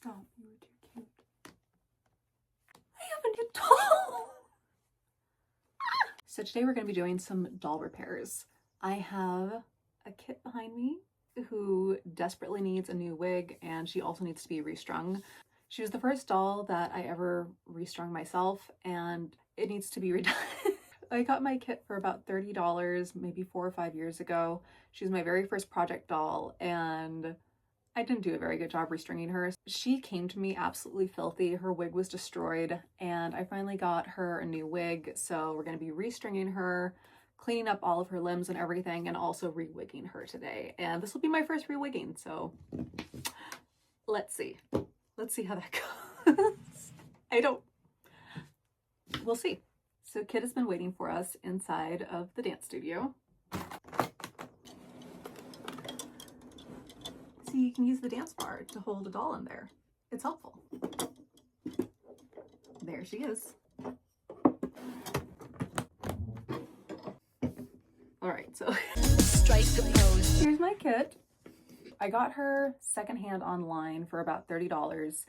Stop, you were too cute. I have a new doll! So today we're going to be doing some doll repairs. I have a kit behind me who desperately needs a new wig, and she also needs to be restrung. She was the first doll that I ever restrung myself, and it needs to be redone. I got my kit for about $30 maybe 4 or 5 years ago. She was my very first project doll, and I didn't do a very good job restringing her. She came to me absolutely filthy. Her wig was destroyed, and I finally got her a new wig. So we're going to be restringing her, cleaning up all of her limbs and everything, and also rewigging her today. And this will be my first rewigging, so let's see. Let's see how that goes. We'll see. So Kit has been waiting for us inside of the dance studio. See, you can use the dance bar to hold a doll in there. It's helpful. There she is. All right, so strike the pose. Here's my kit. I got her secondhand online for about $30,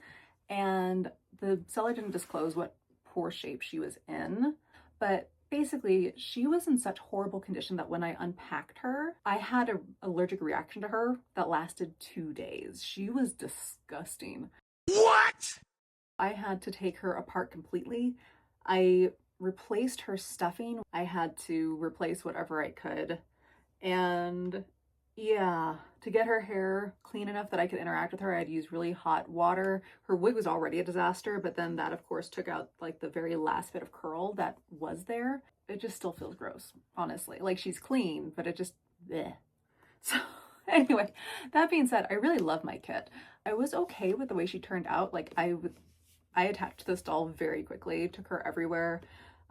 and the seller didn't disclose what poor shape she was in, but basically she was in such horrible condition that when I unpacked her, I had an allergic reaction to her that lasted 2 days. She was disgusting. What? I had to take her apart completely. I replaced her stuffing. I had to replace whatever I could. And yeah, to get her hair clean enough that I could interact with her, I had to use really hot water. Her wig was already a disaster, but then that of course took out like the very last bit of curl that was there. It just still feels gross, honestly. Like, she's clean, but it just, bleh. So anyway, that being said, I really love my kit. I was okay with the way she turned out. Like, I attached this doll very quickly, took her everywhere.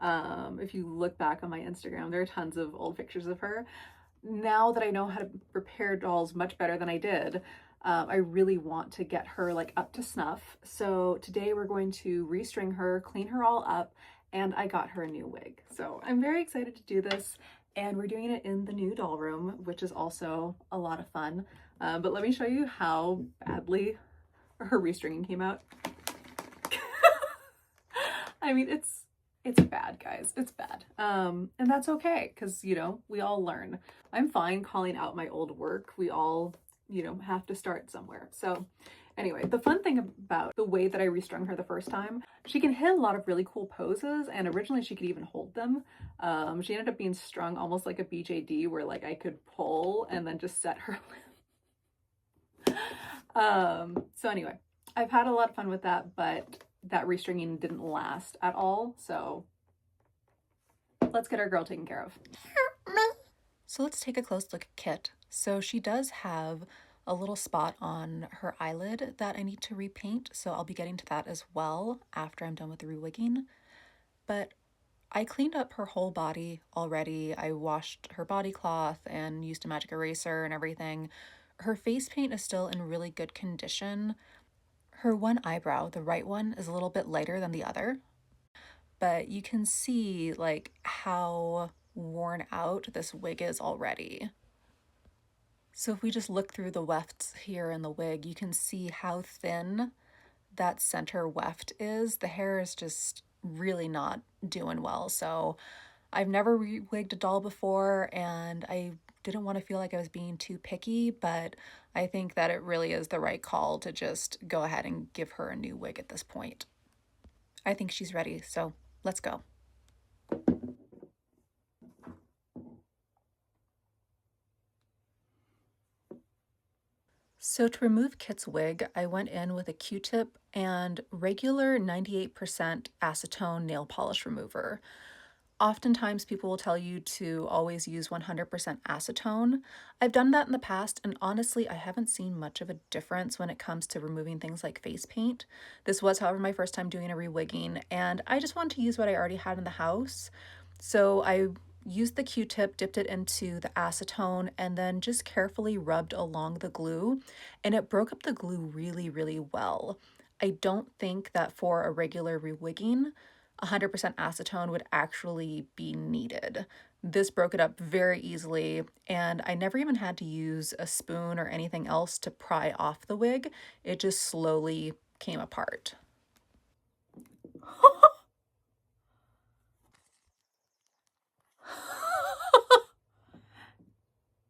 If you look back on my Instagram, there are tons of old pictures of her. Now that I know how to repair dolls much better than I did, I really want to get her like up to snuff. So today we're going to restring her, clean her all up, and I got her a new wig. So I'm very excited to do this, and we're doing it in the new doll room, which is also a lot of fun. But let me show you how badly her restringing came out. I mean, it's bad, guys. It's bad. And that's okay, because, you know, we all learn. I'm fine calling out my old work. We all, you know, have to start somewhere. So anyway, the fun thing about the way that I restrung her the first time, she can hit a lot of really cool poses, and originally she could even hold them. She ended up being strung almost like a BJD, where like I could pull and then just set her so anyway, I've had a lot of fun with that, but that restringing didn't last at all, so let's get our girl taken care of. So let's take a close look at Kit. So she does have a little spot on her eyelid that I need to repaint, so I'll be getting to that as well after I'm done with the rewigging. But I cleaned up her whole body already. I washed her body cloth and used a magic eraser and everything. Her face paint is still in really good condition. Her one eyebrow, the right one, is a little bit lighter than the other, but you can see like how worn out this wig is already. So if we just look through the wefts here in the wig, you can see how thin that center weft is. The hair is just really not doing well. So I've never rewigged a doll before, and I didn't want to feel like I was being too picky, but I think that it really is the right call to just go ahead and give her a new wig at this point. I think she's ready, so let's go. So to remove Kit's wig, I went in with a Q-tip and regular 98% acetone nail polish remover. Oftentimes people will tell you to always use 100% acetone. I've done that in the past, and honestly, I haven't seen much of a difference when it comes to removing things like face paint. This was, however, my first time doing a rewigging, and I just wanted to use what I already had in the house. So I used the Q-tip, dipped it into the acetone, and then just carefully rubbed along the glue, and it broke up the glue really, really well. I don't think that for a regular rewigging, 100% acetone would actually be needed. This broke it up very easily, and I never even had to use a spoon or anything else to pry off the wig. It just slowly came apart.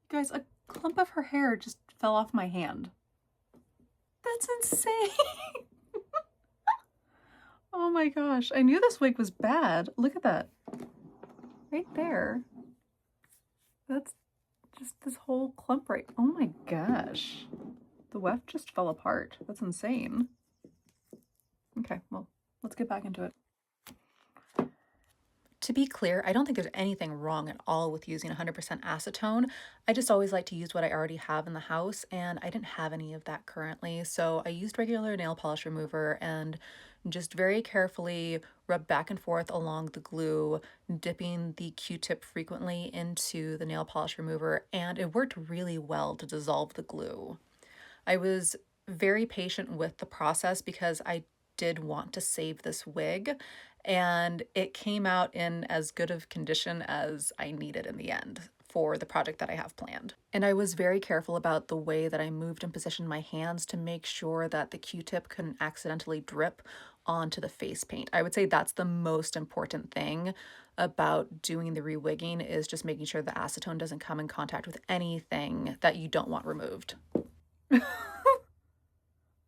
Guys, a clump of her hair just fell off my hand. That's insane. Oh my gosh. I knew this wig was bad. Look at that. Right there. That's just this whole clump right. Oh my gosh. The weft just fell apart. That's insane. Okay, well, let's get back into it. To be clear, I don't think there's anything wrong at all with using 100% acetone. I just always like to use what I already have in the house, and I didn't have any of that currently. So I used regular nail polish remover and just very carefully rub back and forth along the glue, dipping the Q-tip frequently into the nail polish remover, and it worked really well to dissolve the glue. I was very patient with the process because I did want to save this wig, and it came out in as good of condition as I needed in the end for the project that I have planned. And I was very careful about the way that I moved and positioned my hands to make sure that the Q-tip couldn't accidentally drip onto the face paint. I would say that's the most important thing about doing the rewigging, is just making sure the acetone doesn't come in contact with anything that you don't want removed. Oh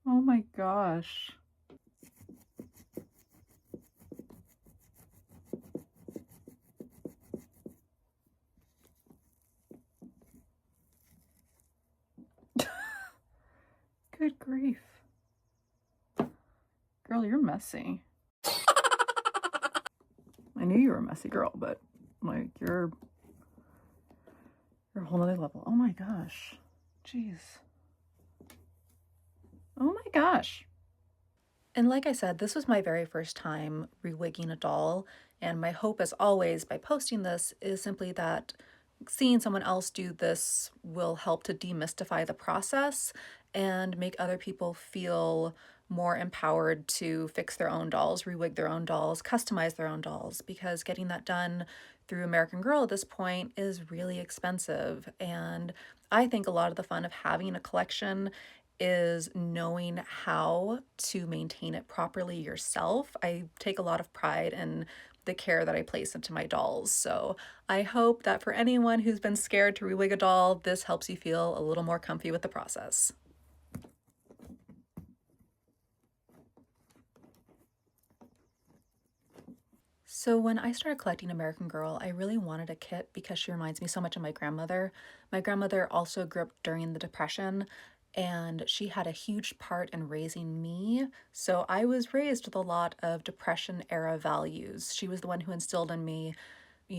my gosh. Good grief. Girl, you're messy. I knew you were a messy girl, but like you're a whole nother level. Oh my gosh. Jeez. Oh my gosh. And like I said, this was my very first time rewigging a doll, and my hope, as always, by posting this is simply that seeing someone else do this will help to demystify the process and make other people feel more empowered to fix their own dolls, rewig their own dolls, customize their own dolls, because getting that done through American Girl at this point is really expensive. And I think a lot of the fun of having a collection is knowing how to maintain it properly yourself. I take a lot of pride in the care that I place into my dolls. So I hope that for anyone who's been scared to rewig a doll, this helps you feel a little more comfy with the process. So when I started collecting American Girl, I really wanted a kit because she reminds me so much of my grandmother. My grandmother also grew up during the Depression, and she had a huge part in raising me. So I was raised with a lot of Depression era values. She was the one who instilled in me,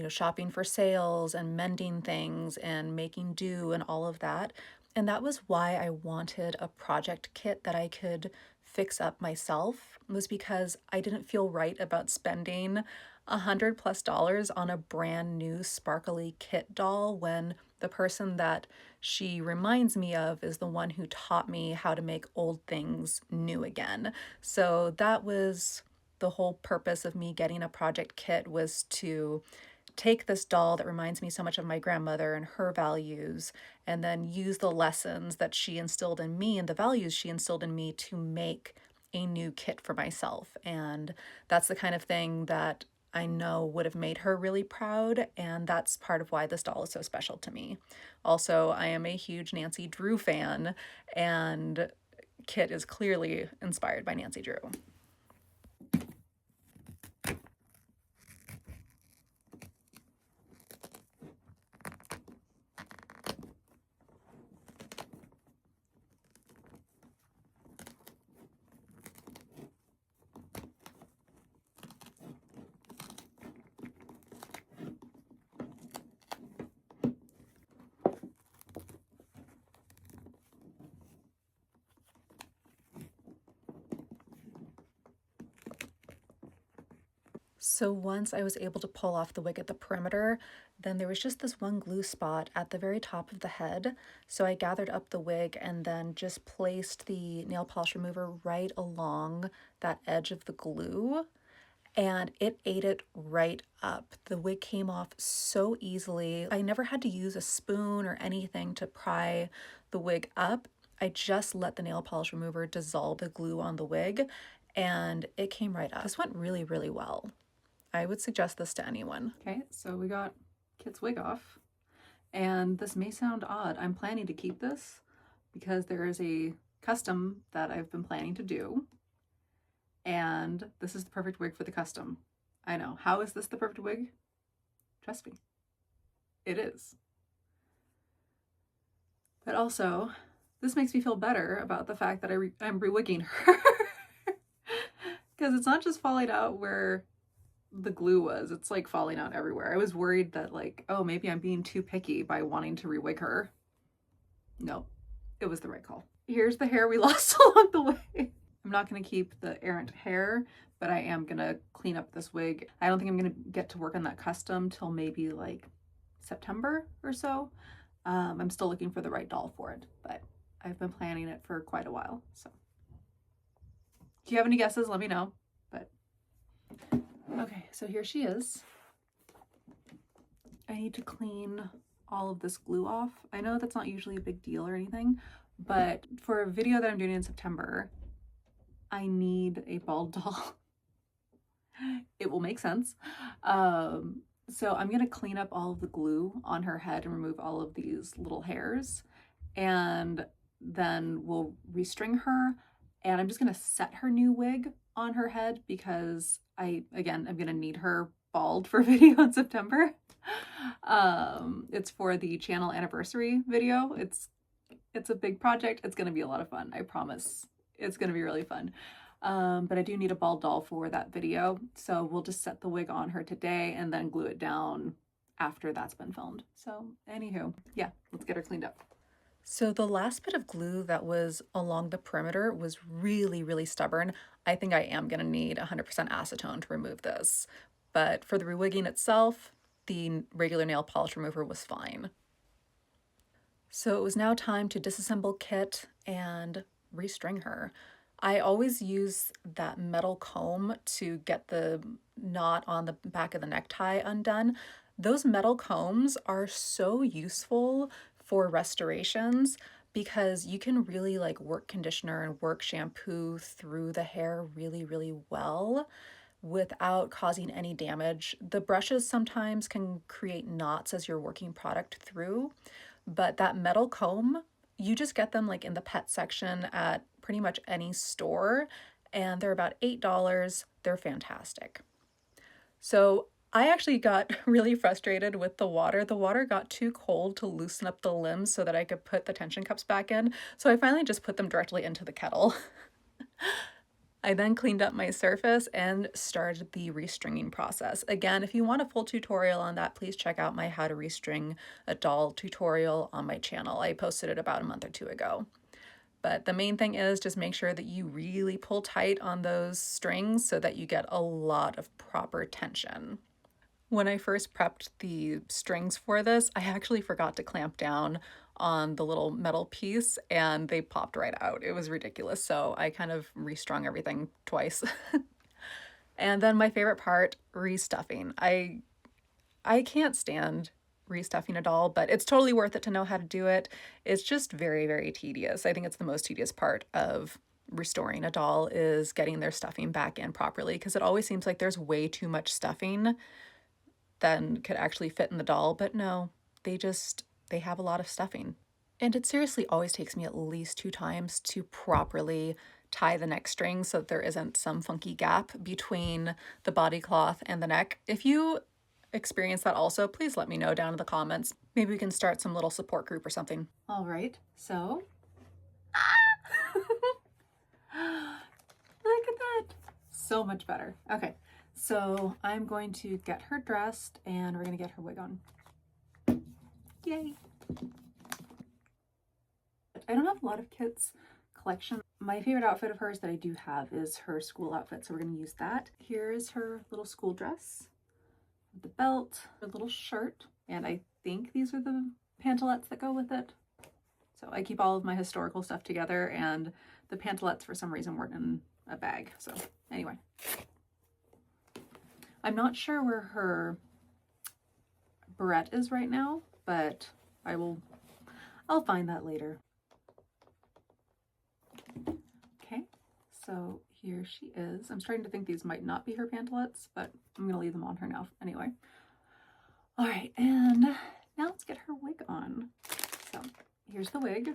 shopping for sales and mending things and making do and all of that. And that was why I wanted a project kit that I could fix up myself, was because I didn't feel right about spending $100+ on a brand new sparkly kit doll when the person that she reminds me of is the one who taught me how to make old things new again. So that was the whole purpose of me getting a project kit, was to take this doll that reminds me so much of my grandmother and her values, and then use the lessons that she instilled in me and the values she instilled in me to make a new kit for myself. And that's the kind of thing that I know would have made her really proud, and that's part of why this doll is so special to me. Also, I am a huge Nancy Drew fan, and Kit is clearly inspired by Nancy Drew. So once I was able to pull off the wig at the perimeter, then there was just this one glue spot at the very top of the head. So I gathered up the wig and then just placed the nail polish remover right along that edge of the glue, and it ate it right up. The wig came off so easily. I never had to use a spoon or anything to pry the wig up. I just let the nail polish remover dissolve the glue on the wig and it came right up. This went really, really well. I would suggest this to anyone. Okay, so we got Kit's wig off, and this may sound odd. I'm planning to keep this because there is a custom that I've been planning to do, and this is the perfect wig for the custom. I know. How is this the perfect wig? Trust me, it is. But also, this makes me feel better about the fact that I'm rewigging her. Because it's not just falling out where the glue was, it's like falling out everywhere. I was worried that like, oh, maybe I'm being too picky by wanting to rewig her. No, it was the right call. Here's the hair we lost along the way. I'm not going to keep the errant hair, but I am going to clean up this wig. I don't think I'm going to get to work on that custom till maybe like September or so. I'm still looking for the right doll for it, but I've been planning it for quite a while. So if you have any guesses, let me know. But okay, so here she is. I need to clean all of this glue off. I know that's not usually a big deal or anything, but for a video that I'm doing in September, I need a bald doll. It will make sense. So I'm gonna clean up all of the glue on her head and remove all of these little hairs, and then we'll restring her, and I'm just gonna set her new wig on her head because I'm gonna need her bald for video in September. It's for the channel anniversary video. It's a big project. It's gonna be a lot of fun. I promise. It's gonna be really fun. But I do need a bald doll for that video. So we'll just set the wig on her today and then glue it down after that's been filmed. So anywho, yeah, let's get her cleaned up. So the last bit of glue that was along the perimeter was really, really stubborn. I think I am gonna need 100% acetone to remove this. But for the rewigging itself, the regular nail polish remover was fine. So it was now time to disassemble Kit and restring her. I always use that metal comb to get the knot on the back of the necktie undone. Those metal combs are so useful for restorations because you can really like work conditioner and work shampoo through the hair really, really well without causing any damage. The brushes sometimes can create knots as you're working product through, but that metal comb, you just get them like in the pet section at pretty much any store, and they're about $8. They're fantastic. So I actually got really frustrated with the water. The water got too cold to loosen up the limbs so that I could put the tension cups back in. So I finally just put them directly into the kettle. I then cleaned up my surface and started the restringing process. Again, if you want a full tutorial on that, please check out my how to restring a doll tutorial on my channel. I posted it about a month or two ago. But the main thing is just make sure that you really pull tight on those strings so that you get a lot of proper tension. When I first prepped the strings for this, I actually forgot to clamp down on the little metal piece and they popped right out. It was ridiculous. So I kind of restrung everything twice. And then my favorite part, restuffing. I can't stand restuffing a doll, but it's totally worth it to know how to do it. It's just very, very tedious. I think it's the most tedious part of restoring a doll is getting their stuffing back in properly because it always seems like there's way too much stuffing than could actually fit in the doll, but no, they have a lot of stuffing. And it seriously always takes me at least 2 times to properly tie the neck string so that there isn't some funky gap between the body cloth and the neck. If you experience that also, please let me know down in the comments. Maybe we can start some little support group or something. All right, so look at that, so much better. Okay, so I'm going to get her dressed and we're gonna get her wig on. Yay. I don't have a lot of Kit's collection. My favorite outfit of hers that I do have is her school outfit, so we're gonna use that. Here's her little school dress. The belt, a little shirt, and I think these are the pantalettes that go with it. So I keep all of my historical stuff together, and the pantalettes for some reason weren't in a bag. So anyway, I'm not sure where her barrette is right now, but I'll find that later. So here she is. I'm starting to think these might not be her pantalets, but I'm gonna leave them on her now anyway. All right, and now let's get her wig on. So here's the wig.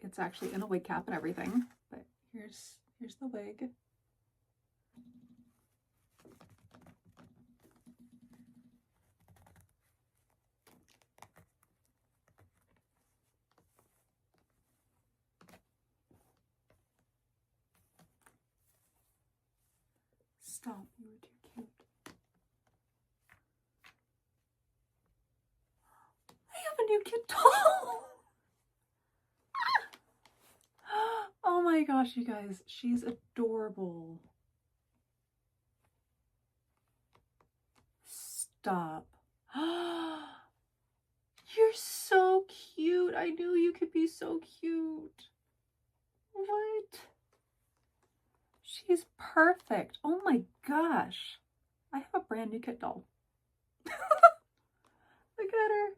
It's actually in a wig cap and everything, but here's the wig. Stop, you were too cute. I have a new kid doll. Oh my gosh, you guys, she's adorable. Stop. You're so cute. I knew you could be so cute. What? She's perfect. Oh my gosh. I have a brand new kit doll. Look at her.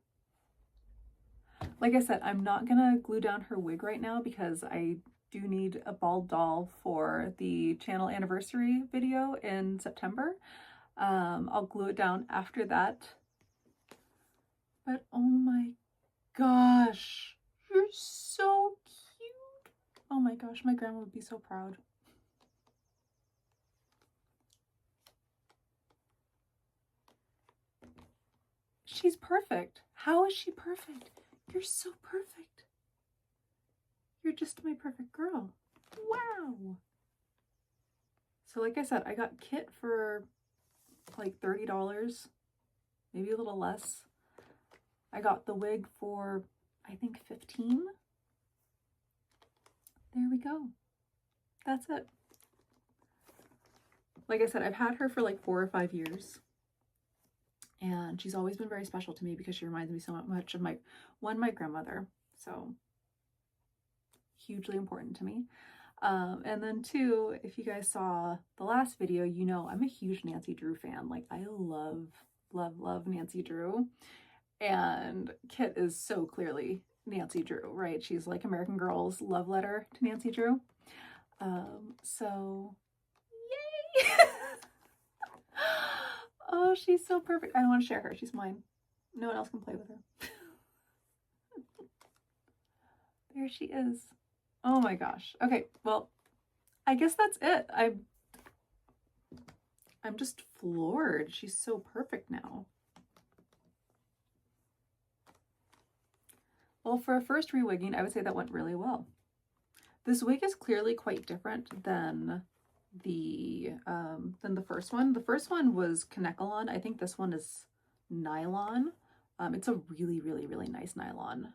Like I said, I'm not gonna glue down her wig right now because I do need a bald doll for the channel anniversary video in September. I'll glue it down after that. But oh my gosh, you're so cute. Oh my gosh, my grandma would be so proud. She's perfect. How is she perfect? You're so perfect. You're just my perfect girl. Wow. So like I said, I got Kit for like $30, maybe a little less. I got the wig for, I think, $15. There we go. That's it. Like I said, I've had her for like 4 or 5 years. And she's always been very special to me because she reminds me so much of my grandmother. So hugely important to me. And then 2, if you guys saw the last video, you know I'm a huge Nancy Drew fan. Like I love, love, love Nancy Drew. And Kit is so clearly Nancy Drew, right? She's like American Girl's love letter to Nancy Drew. So yay! Oh, she's so perfect. I don't want to share her. She's mine. No one else can play with her. There she is. Oh my gosh. Okay, well, I guess that's it. I'm just floored. She's so perfect now. Well, for a first rewigging, I would say that went really well. This wig is clearly quite different than the first one. The first one was Kanekalon. I think this one is nylon. It's a really, really, really nice nylon.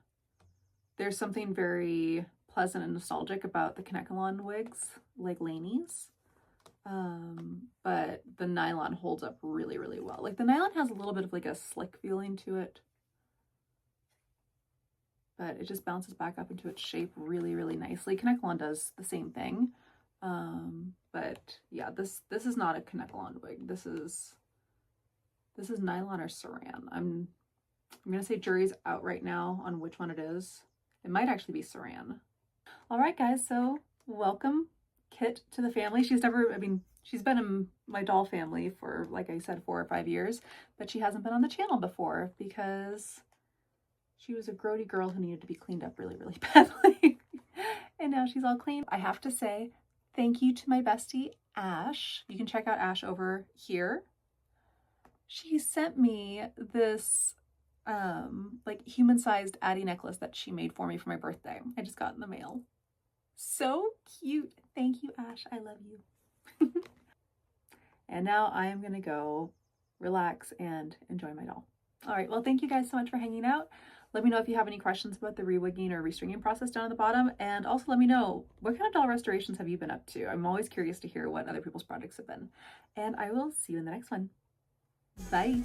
There's something very pleasant and nostalgic about the Kanekalon wigs, like Lainey's. But the nylon holds up really, really well. Like the nylon has a little bit of like a slick feeling to it, but it just bounces back up into its shape really, really nicely. Kanekalon does the same thing. But yeah, this is not a Kanekalon wig. This is nylon or saran. I'm gonna say jury's out right now on which one it is. It might actually be saran. All right, guys, so welcome Kit to the family. She's been in my doll family for, like I said, 4 or 5 years, but she hasn't been on the channel before because she was a grody girl who needed to be cleaned up really, really badly. And now she's all clean. I have to say thank you to my bestie, Ash. You can check out Ash over here. She sent me this like human-sized Addie necklace that she made for me for my birthday. I just got in the mail. So cute. Thank you, Ash. I love you. And now I am gonna go relax and enjoy my doll. All right, well, thank you guys so much for hanging out. Let me know if you have any questions about the rewigging or restringing process down at the bottom. And also let me know, what kind of doll restorations have you been up to? I'm always curious to hear what other people's projects have been. And I will see you in the next one. Bye.